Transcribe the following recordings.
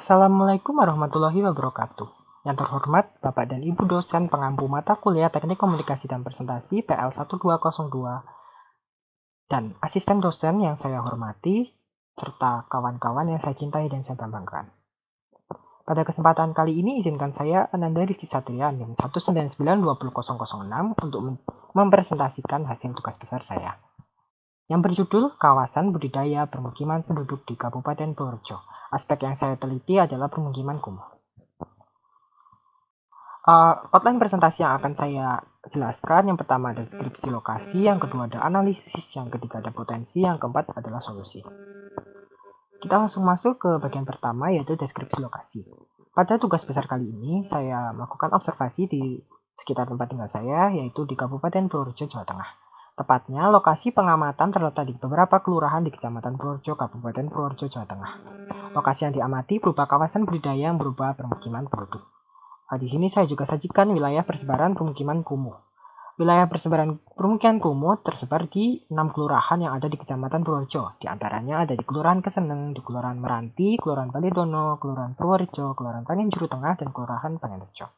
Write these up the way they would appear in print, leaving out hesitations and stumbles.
Assalamualaikum warahmatullahi wabarakatuh. Yang terhormat Bapak dan Ibu dosen pengampu mata kuliah Teknik Komunikasi dan Presentasi PL1202 dan asisten dosen yang saya hormati serta kawan-kawan yang saya cintai dan saya banggakan. Pada kesempatan kali ini izinkan saya Ananda Rizky Satria NIM 1992006 untuk mempresentasikan hasil tugas besar saya yang berjudul Kawasan Budidaya Permukiman Penduduk di Kabupaten Purworejo. Aspek yang saya teliti adalah permukiman kumuh. Outline presentasi yang akan saya jelaskan, yang pertama ada deskripsi lokasi, yang kedua ada analisis, yang ketiga ada potensi, yang keempat adalah solusi. Kita langsung masuk ke bagian pertama, yaitu deskripsi lokasi. Pada tugas besar kali ini, saya melakukan observasi di sekitar tempat tinggal saya, yaitu di Kabupaten Purworejo, Jawa Tengah. Tepatnya, lokasi pengamatan terletak di beberapa kelurahan di Kecamatan Purworejo, Kabupaten Purworejo, Jawa Tengah. Lokasi yang diamati berupa kawasan budidaya yang berupa permukiman penduduk. Di sini saya juga sajikan wilayah persebaran permukiman kumuh. Wilayah persebaran permukiman kumuh tersebar di 6 kelurahan yang ada di Kecamatan Purworejo. Di antaranya ada di Kelurahan Keseneng, di Kelurahan Meranti, Kelurahan Baledono, Kelurahan Purworejo, Kelurahan Pangenjuru Tengah, dan Kelurahan Pangenrejo.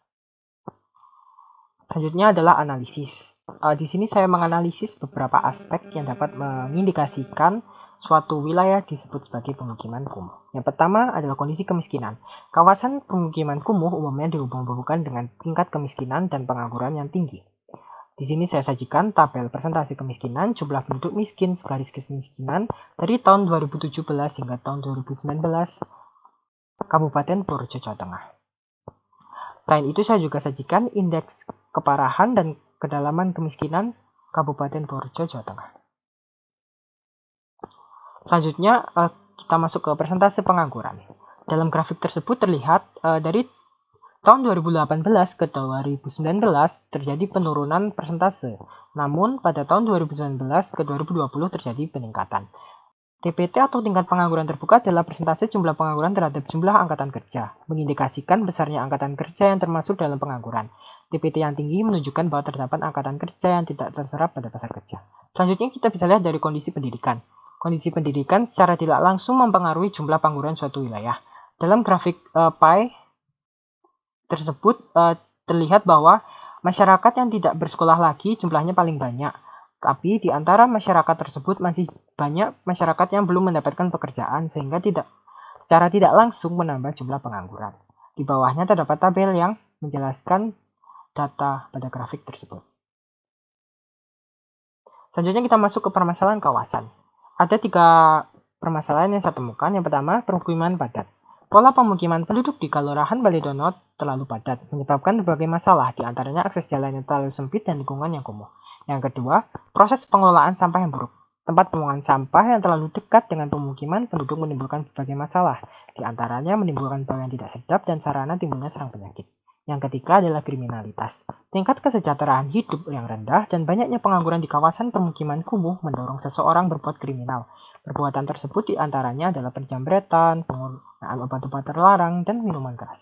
Selanjutnya adalah analisis. Di sini saya menganalisis beberapa aspek yang dapat mengindikasikan suatu wilayah disebut sebagai pemukiman kumuh. Yang pertama adalah kondisi kemiskinan. Kawasan pemukiman kumuh umumnya dihubung-hubungkan dengan tingkat kemiskinan dan pengangguran yang tinggi. Di sini saya sajikan tabel presentasi kemiskinan, jumlah penduduk miskin, garis kemiskinan dari tahun 2017 hingga tahun 2019 Kabupaten Purworejo, Jawa Tengah. Selain itu saya juga sajikan indeks keparahan dan kedalaman kemiskinan Kabupaten Purworejo, Jawa Tengah. Selanjutnya kita masuk ke persentase pengangguran. Dalam grafik tersebut terlihat dari tahun 2018 ke 2019 terjadi penurunan persentase. Namun pada tahun 2019 ke 2020 terjadi peningkatan. TPT atau tingkat pengangguran terbuka adalah persentase jumlah pengangguran terhadap jumlah angkatan kerja, mengindikasikan besarnya angkatan kerja yang termasuk dalam pengangguran. TPT yang tinggi menunjukkan bahwa terdapat angkatan kerja yang tidak terserap pada pasar kerja. Selanjutnya kita bisa lihat dari kondisi pendidikan. Kondisi pendidikan secara tidak langsung mempengaruhi jumlah pengangguran suatu wilayah. Dalam grafik pie tersebut terlihat bahwa masyarakat yang tidak bersekolah lagi jumlahnya paling banyak. Tapi di antara masyarakat tersebut masih banyak masyarakat yang belum mendapatkan pekerjaan sehingga secara tidak langsung menambah jumlah pengangguran. Di bawahnya terdapat tabel yang menjelaskan data pada grafik tersebut. Selanjutnya kita masuk ke permasalahan kawasan. Ada 3 permasalahan yang saya temukan. Yang pertama, permukiman padat. Pola pemukiman penduduk di Kelurahan Baledono terlalu padat, menyebabkan berbagai masalah, di antaranya akses jalan yang terlalu sempit dan lingkungan yang kumuh. Yang kedua, proses pengelolaan sampah yang buruk. Tempat pembuangan sampah yang terlalu dekat dengan pemukiman penduduk menimbulkan berbagai masalah, di antaranya menimbulkan bau yang tidak sedap dan sarana timbulnya serang penyakit. Yang ketiga adalah kriminalitas. Tingkat kesejahteraan hidup yang rendah dan banyaknya pengangguran di kawasan permukiman kumuh mendorong seseorang berbuat kriminal. Perbuatan tersebut diantaranya adalah penjambretan, penggunaan obat-obat terlarang, dan minuman keras.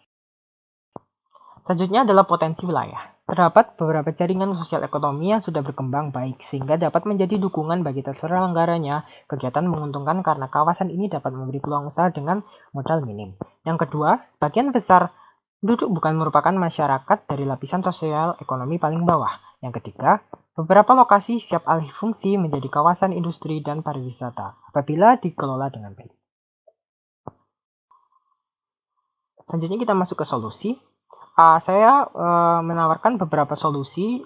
Selanjutnya adalah potensi wilayah. Terdapat beberapa jaringan sosial ekonomi yang sudah berkembang baik sehingga dapat menjadi dukungan bagi terselenggaranya kegiatan menguntungkan karena kawasan ini dapat memberi peluang usaha dengan modal minim. Yang kedua, sebagian besar penduduk bukan merupakan masyarakat dari lapisan sosial ekonomi paling bawah. Yang ketiga, beberapa lokasi siap alih fungsi menjadi kawasan industri dan pariwisata apabila dikelola dengan baik. Selanjutnya kita masuk ke solusi. Saya menawarkan beberapa solusi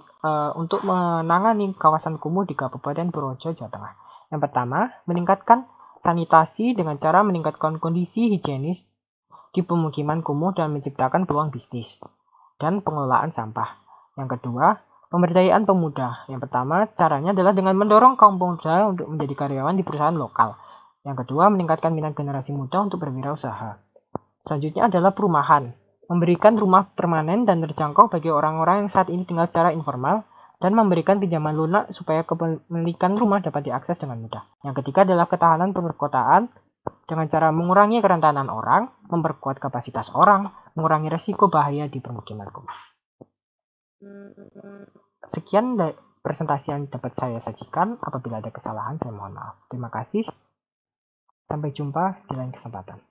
untuk menangani kawasan kumuh di Kabupaten Purworejo, Jawa Tengah. Yang pertama, meningkatkan sanitasi dengan cara meningkatkan kondisi higienis di pemukiman kumuh dan menciptakan peluang bisnis dan pengelolaan sampah. Yang kedua, pemberdayaan pemuda. Yang pertama, caranya adalah dengan mendorong kaum pemuda untuk menjadi karyawan di perusahaan lokal. Yang kedua, meningkatkan minat generasi muda untuk berwirausaha. Selanjutnya adalah perumahan. Memberikan rumah permanen dan terjangkau bagi orang-orang yang saat ini tinggal secara informal dan memberikan pinjaman lunak supaya kepemilikan rumah dapat diakses dengan mudah. Yang ketiga adalah ketahanan perkotaan dengan cara mengurangi kerentanan orang, memperkuat kapasitas orang, mengurangi resiko bahaya di permukiman kumuh. Sekian presentasi yang dapat saya sajikan. Apabila ada kesalahan, saya mohon maaf. Terima kasih. Sampai jumpa di lain kesempatan.